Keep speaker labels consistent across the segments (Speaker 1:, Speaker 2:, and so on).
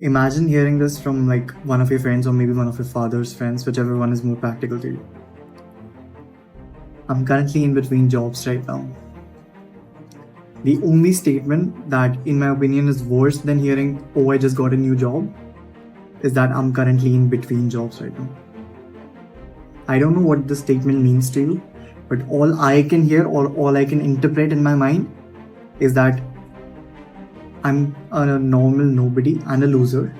Speaker 1: Imagine hearing this from like one of your friends or maybe one of your father's friends, whichever one is more practical to you. I'm currently in between jobs right now. The only statement that, in my opinion, is worse than hearing, oh, I just got a new job, is that I'm currently in between jobs right now. I don't know what the statement means to you, but all I can hear or all I can interpret in my mind is that I'm a normal nobody and a loser.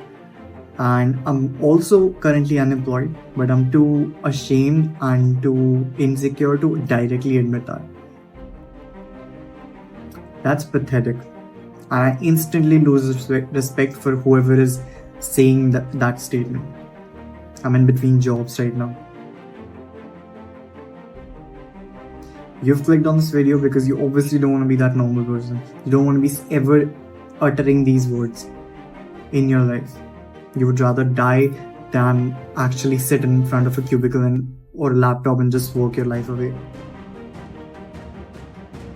Speaker 1: And I'm also currently unemployed, but I'm too ashamed and too insecure to directly admit that. That's pathetic. I instantly lose respect for whoever is saying that statement. I'm in between jobs right now. You've clicked on this video because you obviously don't want to be that normal person. You don't want to be ever uttering these words in your life. You would rather die than actually sit in front of a cubicle or a laptop and just work your life away.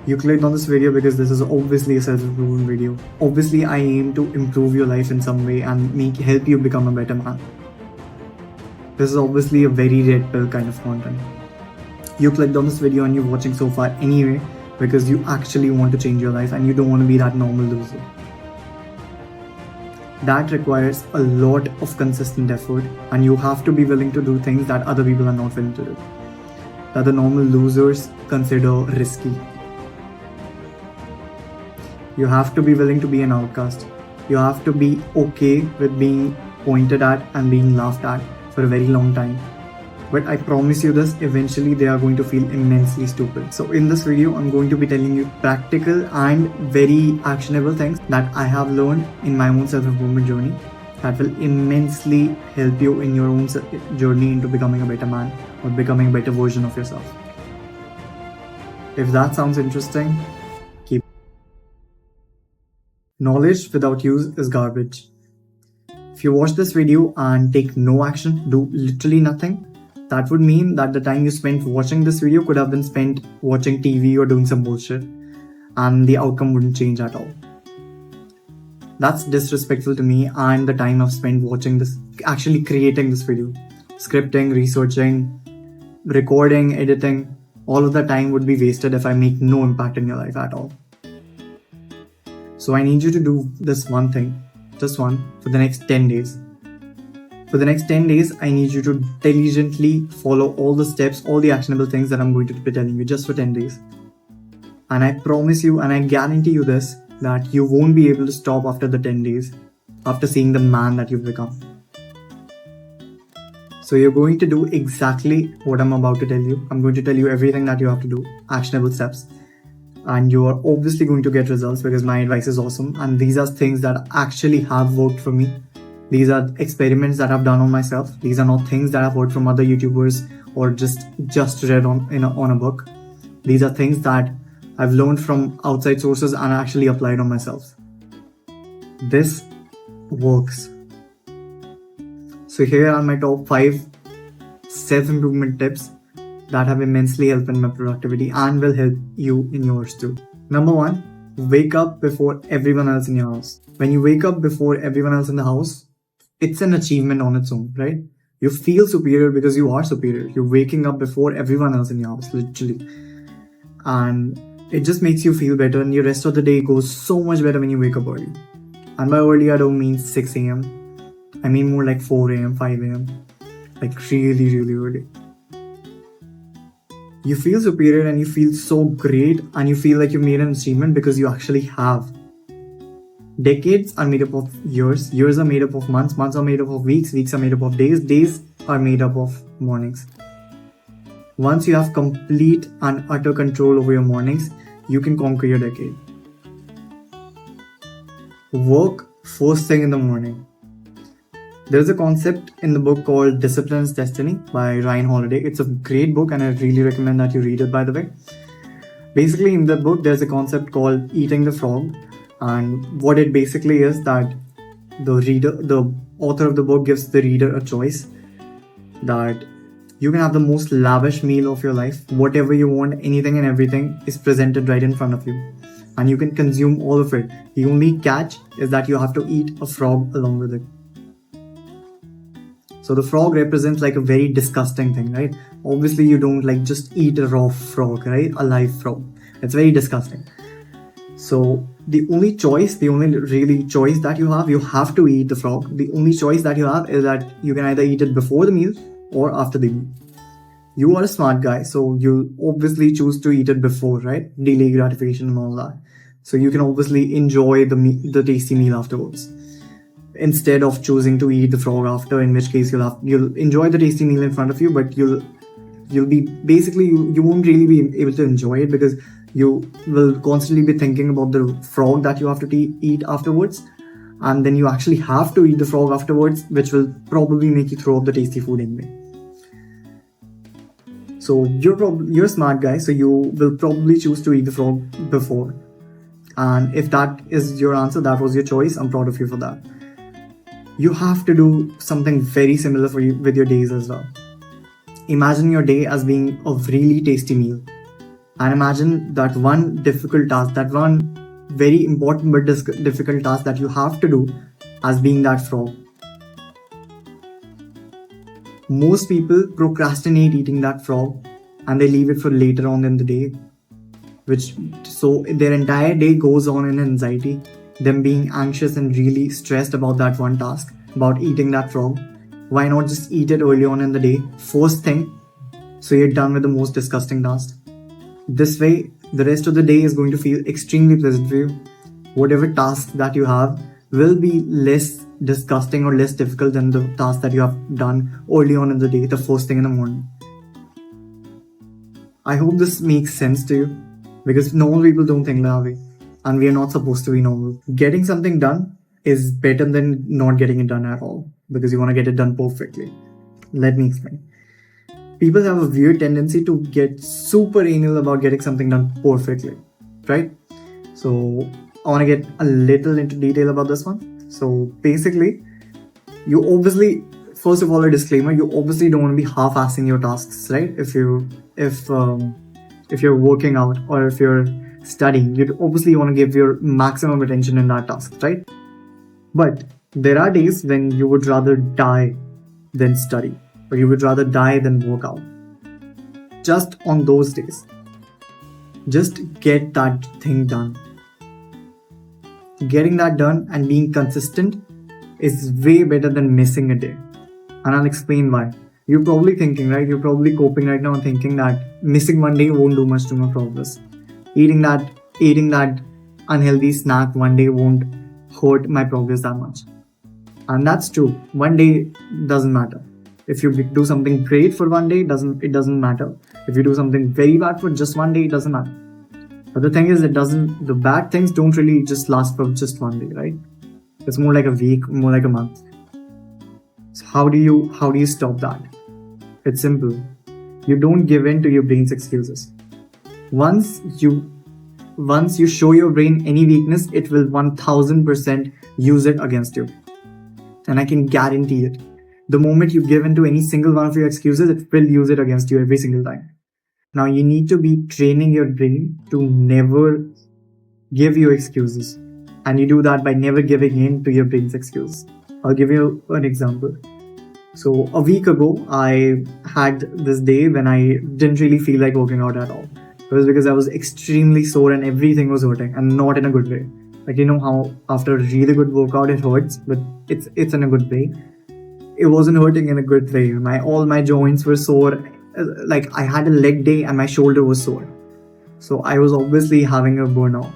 Speaker 1: You clicked on this video because this is obviously a self-improvement video. Obviously, I aim to improve your life in some way and help you become a better man. This is obviously a very red pill kind of content. You clicked on this video and you're watching so far anyway because you actually want to change your life and you don't want to be that normal loser. That requires a lot of consistent effort, and you have to be willing to do things that other people are not willing to do, that the normal losers consider risky. You have to be willing to be an outcast. You have to be okay with being pointed at and being laughed at for a very long time. But I promise you this, eventually they are going to feel immensely stupid. So in this video, I'm going to be telling you practical and very actionable things that I have learned in my own self-improvement journey that will immensely help you in your own journey into becoming a better man or becoming a better version of yourself. If that sounds interesting, keep. Knowledge without use is garbage. If you watch this video and take no action, do literally nothing, that would mean that the time you spent watching this video could have been spent watching TV or doing some bullshit, and the outcome wouldn't change at all. That's disrespectful to me and the time I've spent watching this, actually creating this video. Scripting, researching, recording, editing, all of that time would be wasted if I make no impact in your life at all. So I need you to do this one thing, just one, for the next 10 days. For the next 10 days, I need you to diligently follow all the steps, all the actionable things that I'm going to be telling you just for 10 days. And I promise you and I guarantee you this, that you won't be able to stop after the 10 days, after seeing the man that you've become. So you're going to do exactly what I'm about to tell you. I'm going to tell you everything that you have to do, actionable steps. And you are obviously going to get results because my advice is awesome. And these are things that actually have worked for me. These are experiments that I've done on myself. These are not things that I've heard from other YouTubers or just read on a book. These are things that I've learned from outside sources and actually applied on myself. This works. So here are my top 5 self-improvement tips that have immensely helped in my productivity and will help you in yours too. Number 1, wake up before everyone else in your house. When you wake up before everyone else in the house, it's an achievement on its own, right? You feel superior because you are superior. You're waking up before everyone else in your house, literally. And it just makes you feel better, and your rest of the day goes so much better when you wake up early. And by early, I don't mean 6 a.m. I mean more like 4 a.m., 5 a.m. Like really, really early. You feel superior and you feel so great and you feel like you made an achievement because you actually have. Decades are made up of years, years are made up of months, months are made up of weeks, weeks are made up of days, days are made up of mornings. Once you have complete and utter control over your mornings, you can conquer your decade. Work first thing in the morning. There's a concept in the book called Discipline is Destiny by Ryan Holiday. It's a great book and I really recommend that you read it, by the way. Basically, in the book, there's a concept called eating the frog. And what it basically is that the author of the book gives the reader a choice that you can have the most lavish meal of your life. Whatever you want, anything and everything is presented right in front of you. and you can consume all of it. The only catch is that you have to eat a frog along with it. So the frog represents like a very disgusting thing, right? Obviously, you don't like just eat a raw frog, right? A live frog. It's very disgusting. So the only really choice that you have to eat the frog. The only choice that you have is that you can either eat it before the meal or after the meal. You are a smart guy, so you'll obviously choose to eat it before, right? Delay gratification and all that. So you can obviously enjoy the tasty meal afterwards, instead of choosing to eat the frog after, in which case you'll enjoy the tasty meal in front of you, but you'll be basically you won't really be able to enjoy it because you will constantly be thinking about the frog that you have to eat afterwards, and then you actually have to eat the frog afterwards, which will probably make you throw up the tasty food anyway. So you're a smart guy, so you will probably choose to eat the frog before. And if that is your answer, that was your choice, I'm proud of you for that. You have to do something very similar for you with your days as well. Imagine your day as being a really tasty meal. And imagine that one difficult task, that one very important but difficult task that you have to do as being that frog. Most people procrastinate eating that frog and they leave it for later on in the day, so their entire day goes on in anxiety, them being anxious and really stressed about that one task, about eating that frog. Why not just eat it early on in the day, first thing, so you're done with the most disgusting task? This way, the rest of the day is going to feel extremely pleasant for you. Whatever task that you have will be less disgusting or less difficult than the task that you have done early on in the day, the first thing in the morning. I hope this makes sense to you, because normal people don't think that way, and we are not supposed to be normal. Getting something done is better than not getting it done at all, because you want to get it done perfectly. Let me explain. People have a weird tendency to get super anal about getting something done perfectly, right? So I want to get a little into detail about this one. So basically, you obviously, first of all, a disclaimer, you obviously don't want to be half-assing your tasks, right? If you're working out or if you're studying, you obviously want to give your maximum attention in that task, right? But there are days when you would rather die than study, or you would rather die than work out. Just on those days, just get that thing done. Getting that done and being consistent is way better than missing a day. And I'll explain why. You're probably thinking, right? You're probably coping right now and thinking that missing one day won't do much to my progress. Eating that unhealthy snack one day won't hurt my progress that much. And that's true. One day doesn't matter. If you do something great for one day, it doesn't matter. If you do something very bad for just one day, it doesn't matter. But the thing is, the bad things don't really just last for just one day, right? It's more like a week, more like a month. So how do you stop that? It's simple. You don't give in to your brain's excuses. Once you show your brain any weakness, it will 1000% use it against you. And I can guarantee it. The moment you give in to any single one of your excuses, it will use it against you every single time. Now you need to be training your brain to never give you excuses. And you do that by never giving in to your brain's excuse. I'll give you an example. So a week ago, I had this day when I didn't really feel like working out at all. It was because I was extremely sore and everything was hurting, and not in a good way. Like, you know how after a really good workout it hurts, but it's in a good way. It wasn't hurting in a good way. All my joints were sore. Like, I had a leg day and my shoulder was sore. So I was obviously having a burnout.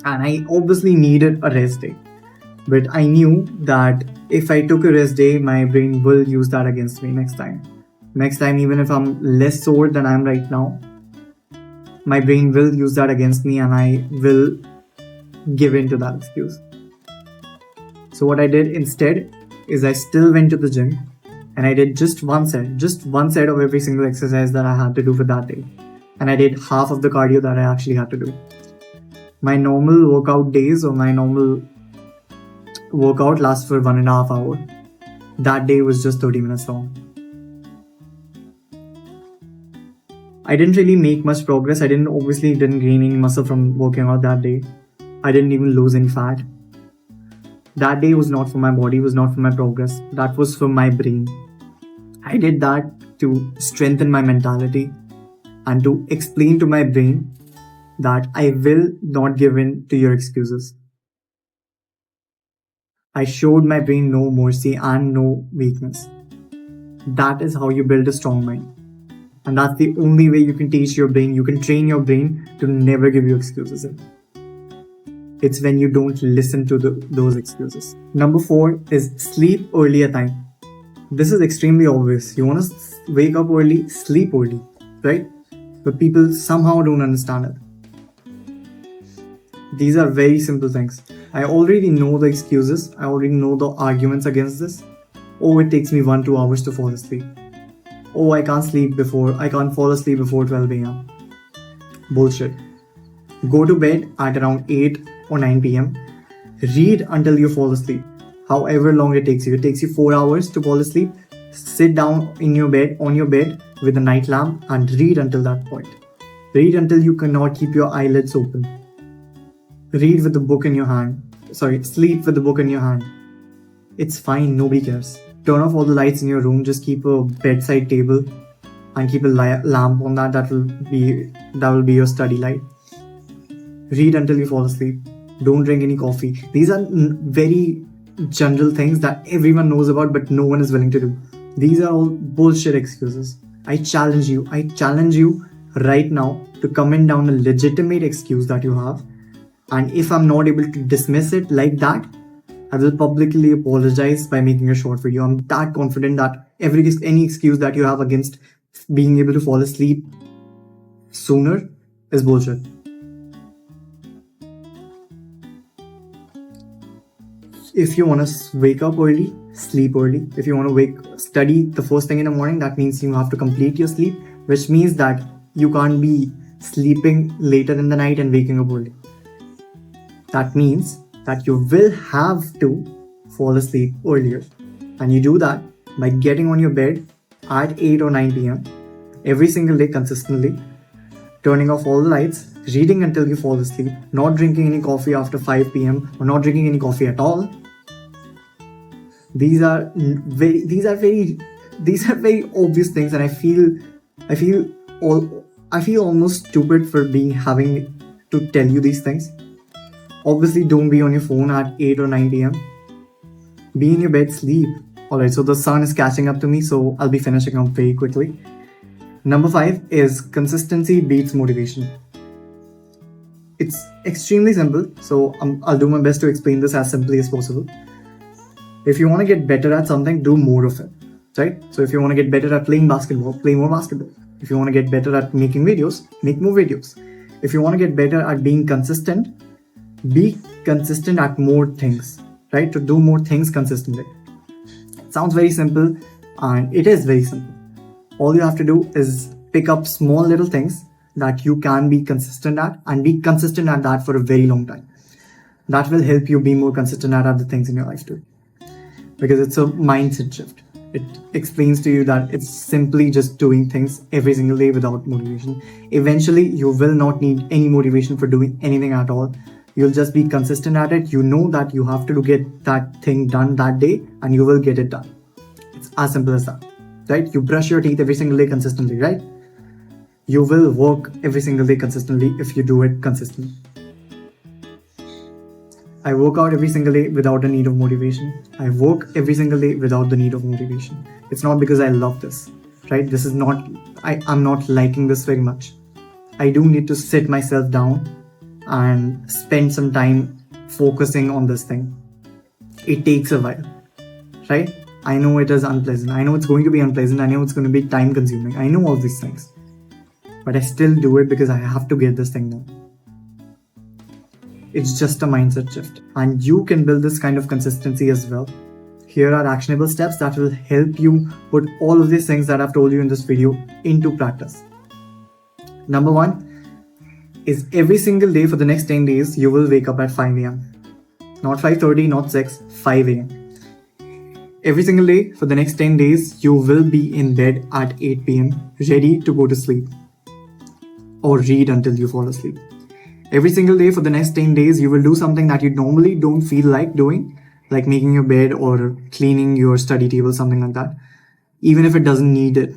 Speaker 1: And I obviously needed a rest day. But I knew that if I took a rest day, my brain will use that against me next time. Next time, even if I'm less sore than I am right now, my brain will use that against me and I will give in to that excuse. So what I did instead is I still went to the gym and I did just one set of every single exercise that I had to do for that day. And I did half of the cardio that I actually had to do. My normal workout days or my normal workout lasts for 1.5 hours. That day was just 30 minutes long. I didn't really make much progress. I didn't gain any muscle from working out that day. I didn't even lose any fat. That day was not for my body, was not for my progress. That was for my brain. I did that to strengthen my mentality and to explain to my brain that I will not give in to your excuses. I showed my brain no mercy and no weakness. That is how you build a strong mind. And that's the only way you can teach your brain, you can train your brain to never give you excuses. It's when you don't listen to those excuses. Number 4 is sleep early at time. This is extremely obvious. You want to wake up early, sleep early, right? But people somehow don't understand it. These are very simple things. I already know the excuses. I already know the arguments against this. Oh, it takes me 1-2 hours to fall asleep. Oh, I can't fall asleep before 12 a.m. Bullshit. Go to bed at around 8 or 9 p.m. Read until you fall asleep. However long it takes you. It takes you 4 hours to fall asleep. Sit down on your bed with a night lamp and read until that point. Read until you cannot keep your eyelids open. Read with the book in your hand. Sleep with the book in your hand. It's fine, nobody cares. Turn off all the lights in your room, just keep a bedside table and keep a lamp on that. That will be your study light. Read until you fall asleep. Don't drink any coffee. These are very general things that everyone knows about but no one is willing to do. These are all bullshit excuses. I challenge you right now to comment down a legitimate excuse that you have. And if I'm not able to dismiss it like that, I will publicly apologize by making a short video. I'm that confident that any excuse that you have against being able to fall asleep sooner is bullshit. If you want to wake up early, sleep early. If you want to study the first thing in the morning, that means you have to complete your sleep, which means that you can't be sleeping later in the night and waking up early. That means that you will have to fall asleep earlier. And you do that by getting on your bed at 8 or 9 p.m. every single day consistently, turning off all the lights, reading until you fall asleep, not drinking any coffee after 5 p.m. or not drinking any coffee at all. These are very obvious things, and I feel almost stupid for having to tell you these things. Obviously, don't be on your phone at 8 or 9 p.m. Be in your bed, sleep. Alright, so the sun is catching up to me, so I'll be finishing up very quickly. Number 5 is consistency beats motivation. It's extremely simple, so I'll do my best to explain this as simply as possible. If you want to get better at something, do more of it, right? So if you want to get better at playing basketball, play more basketball. If you want to get better at making videos, make more videos. If you want to get better at being consistent, be consistent at more things, right? To do more things consistently. It sounds very simple, and it is very simple. All you have to do is pick up small little things that you can be consistent at and be consistent at that for a very long time. That will help you be more consistent at other things in your life too. Because it's a mindset shift. It explains to you that it's simply just doing things every single day without motivation. Eventually, you will not need any motivation for doing anything at all. You'll just be consistent at it. You know that you have to get that thing done that day and you will get it done. It's as simple as that, right? You brush your teeth every single day consistently, right? You will work every single day consistently if you do it consistently. I work out every single day without a need of motivation. I work every single day without the need of motivation. It's not because I love this, right? I'm not liking this very much. I do need to sit myself down and spend some time focusing on this thing. It takes a while, right? I know it is unpleasant. I know it's going to be unpleasant. I know it's going to be time consuming. I know all these things. But I still do it because I have to get this thing done. It's just a mindset shift. And you can build this kind of consistency as well. Here are actionable steps that will help you put all of these things that I've told you in this video into practice. Number 1 is every single day for the next 10 days, you will wake up at 5 a.m. Not 5:30, not 6, 5 a.m. Every single day for the next 10 days, you will be in bed at 8 p.m. ready to go to sleep. or read until you fall asleep. Every single day for the next 10 days, you will do something that you normally don't feel like doing, like making your bed or cleaning your study table, something like that. Even if it doesn't need it,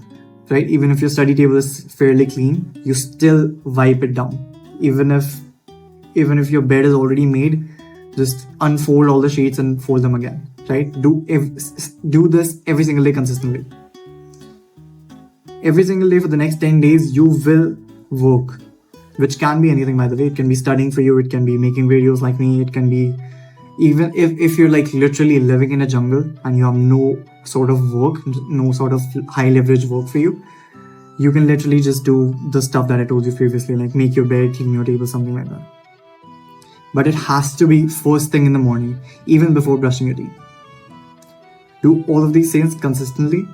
Speaker 1: right? Even if your study table is fairly clean, you still wipe it down. Even if your bed is already made, just unfold all the sheets and fold them again, right? Do this every single day consistently. Every single day for the next 10 days, you will work, which can be anything, by the way. It can be studying for you, it can be making videos like me, it can be even if you're like literally living in a jungle and you have no sort of work, no sort of high leverage work for you, you can literally just do the stuff that I told you previously, like make your bed, clean your table, something like that. But it has to be first thing in the morning, even before brushing your teeth. Do all of these things consistently,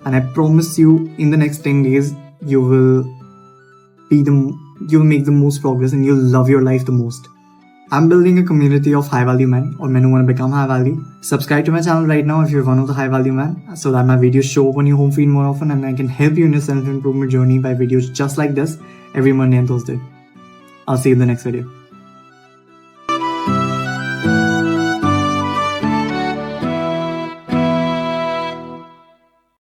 Speaker 1: and I promise you, in the next 10 days, you'll make the most progress and you'll love your life the most. I'm building a community of high value men, or men who want to become high value. Subscribe to my channel right now if you're one of the high value men, so that my videos show up on your home feed more often, and I can help you in your self improvement journey by videos just like this every Monday and Thursday. I'll see you in the next video.